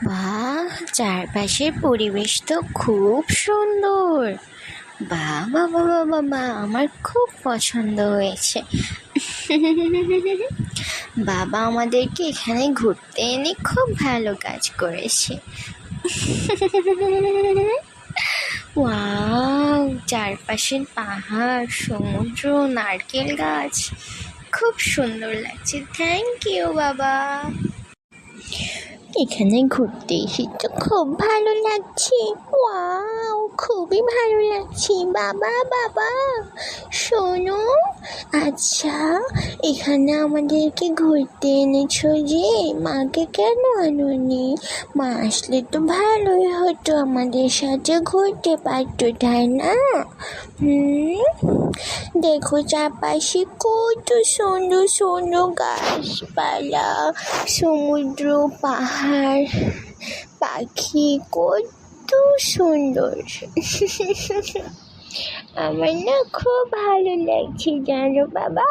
বাহ, চারপাশের পরিবেশ তো খুব সুন্দর। বাহ বাবা বাবা বা আমার খুব পছন্দ হয়েছে। বাবা আমাদেরকে এখানে ঘুরতে এনে খুব ভালো কাজ করেছে। ওয়াও, চারপাশে পাহাড়, সমুদ্র, নারকেল গাছ, খুব সুন্দর লাগছে। থ্যাংক ইউ বাবা। এখানে ঘুরতে এসে তো খুব ভালো লাগছে। ওয়াও, খুবই ভালো লাগছে। বাবা বাবা শোনো, আচ্ছা এখানে আমাদেরকে ঘুরতে এনেছো যে, মাকে কেন আনোনি? মা আসলে তো ভালোই হতো, আমাদের সাথে ঘুরতে পারতো, তাই না? দেখো চারপাশে কত সুন্দর সুন্দর গাছপালা, সমুদ্র, পাহাড়, পাখি, কত সুন্দর। আমার না খুব ভালো লাগছে জানো বাবা।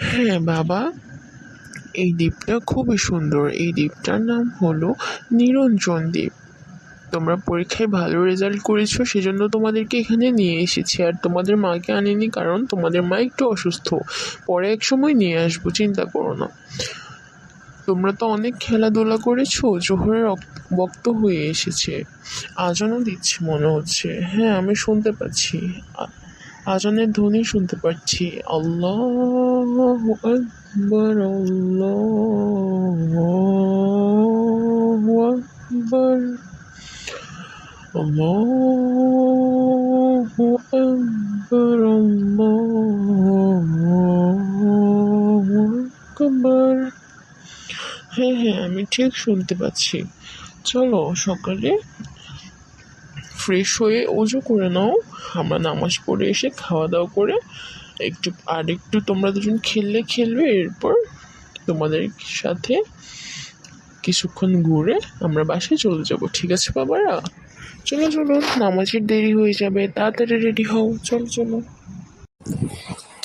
হ্যাঁ বাবা, এই দ্বীপটা খুবই সুন্দর। এই দ্বীপটার নাম হলো নিরঞ্জন দ্বীপ। তোমরা পরীক্ষায় ভালো রেজাল্ট করেছো, সেজন্য তোমাদেরকে এখানে নিয়ে এসেছি। আর তোমাদের মাকে আনিনি কারণ তোমাদের মা একটু অসুস্থ। পরে এক সময় নিয়ে আসবো, চিন্তা করো না। তোমরা তো অনেক খেলাধুলা করেছো, জোহরের বক্ত হয়ে এসেছে। আজানও দিচ্ছে মনে হচ্ছে। হ্যাঁ, আমি শুনতে পাচ্ছি, আজানের ধ্বনি শুনতে পাচ্ছি। আল্লাহু আকবার, আল্লাহু আকবার, আল্লাহু আকবার, আল্লাহু আকবার। হ্যাঁ হ্যাঁ, আমি ঠিক শুনতে পাচ্ছি। চলো সকালে ফ্রেশ হয়ে অজু করে নাও। আমরা নামাজ পড়ে এসে খাওয়া দাওয়া করে একটু তোমরা দুজন খেলবে। এরপর তোমাদের সাথে কিছুক্ষণ ঘুরে আমরা বাসায় চলে যাব। ঠিক আছে বাবারা? চলো চলো, নামাজের দেরি হয়ে যাবে, তাড়াতাড়ি রেডি হও। চলো চলো।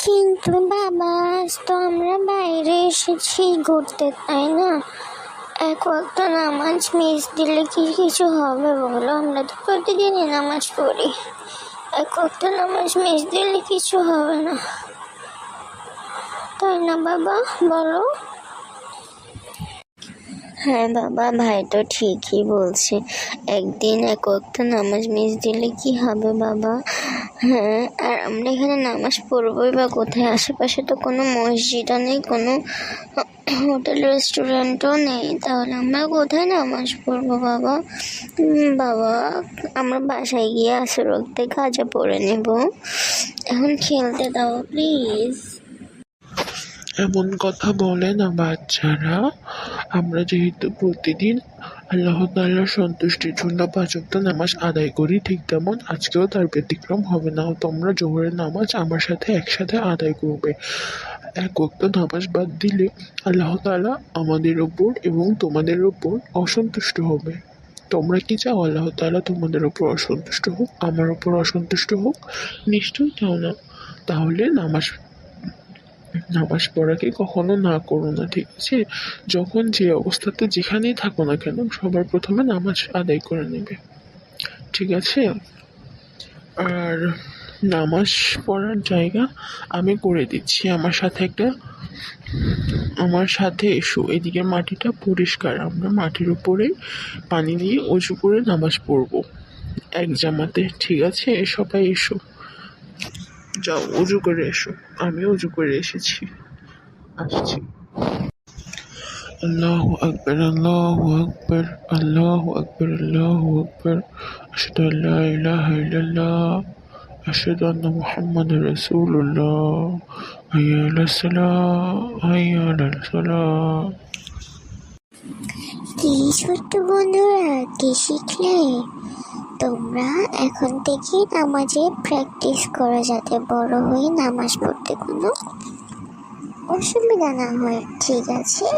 কিন্তু বাবা, আজ তো আমরা বাইরে এসেছি ঘুরতে, তাই না? এক ওয়াক্ত নামাজ মিস দিলে কি কিছু হবে বলো? আমরা তো প্রতিদিনই নামাজ পড়ি। এক ওয়াক্ত নামাজ মিস দিলে কিছু হবে না, তাই না বাবা বলো? হ্যাঁ বাবা, ভাই তো ঠিকই বলছে। একদিন এক ওয়াক্ত নামাজ মিস দিলে কি হবে বাবা? হ্যাঁ, আর আমরা এখানে নামাজ পড়বোই বা কোথায়? আশেপাশে তো কোনো মসজিদও নেই, কোনো হোটেল রেস্টুরেন্টও নেই, তাহলে আমরা কোথায় নামাজ পড়বো বাবা? বাবা, আমরা বাসায় গিয়ে আসর ওয়াক্তে কাজা পড়ে নেব। এখন খেলতে দাও প্লিজ। এমন কথা বলে না বাচ্চারা। আমরা যেহেতু প্রতিদিন আল্লাহ তাআলার সন্তুষ্টির জন্য ৫ ওয়াক্ত নামাজ আদায় করি, ঠিক তেমন আজকেও তার ব্যতিক্রম হবে না। তোমরা জোহরের নামাজ আমার সাথে একসাথে আদায় করবে। এক ওয়াক্ত নামাজ বাদ দিলে আল্লাহ তাআলা আমাদের ওপর এবং তোমাদের ওপর অসন্তুষ্ট হবে। তোমরা কি চাও আল্লাহ তাআলা তোমাদের ওপর অসন্তুষ্ট হোক, আমার ওপর অসন্তুষ্ট হোক? নিশ্চয়ই চাও না। তাহলে নামাজ পড়াকে কখনো না করো না, ঠিক আছে? যখন যে অবস্থাতে যেখানেই থাকো না কেন, সবার প্রথমে নামাজ আদায় করে নেবে, ঠিক আছে? আর নামাজ পড়ার জায়গা আমি করে দিচ্ছি। আমার সাথে এসো। এদিকে মাটিটা পরিষ্কার, আমরা মাটির উপরে পানি দিয়ে উঁচু করে নামাজ পড়বো এক জামাতে, ঠিক আছে? সবাই এসো, যাও উজু করে এসো। আমি উজু করে এসেছি, আসছি। আল্লাহু আকবার, আল্লাহু আকবার, আল্লাহু আকবার, আল্লাহু আকবার। আশহাদু আল্লা ইলাহা ইল্লাল্লাহ, আশহাদু আন্না মুহাম্মাদুর রাসূলুল্লাহ। হাইয়া আলাস সালাহ, হাইয়া আলাল ফালাহ। কি ছোট্ট বন্ধুরা, কি শিখলে তোমরা? এখন থেকে নামাজে প্র্যাকটিস করো, যাতে বড় হয়ে নামাজ পড়তে কোনো অসুবিধা না হয়, ঠিক আছে?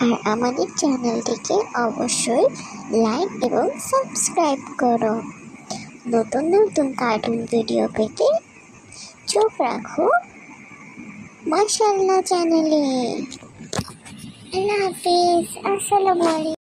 আর আমাদের চ্যানেলটিকে অবশ্যই লাইক এবং সাবস্ক্রাইব করো। নতুন নতুন কার্টুন ভিডিও পেতে চোখ রাখো মাশাআল্লাহ চ্যানেলে। আল্লাহ হাফিজ, আসসালামু আলাইকুম।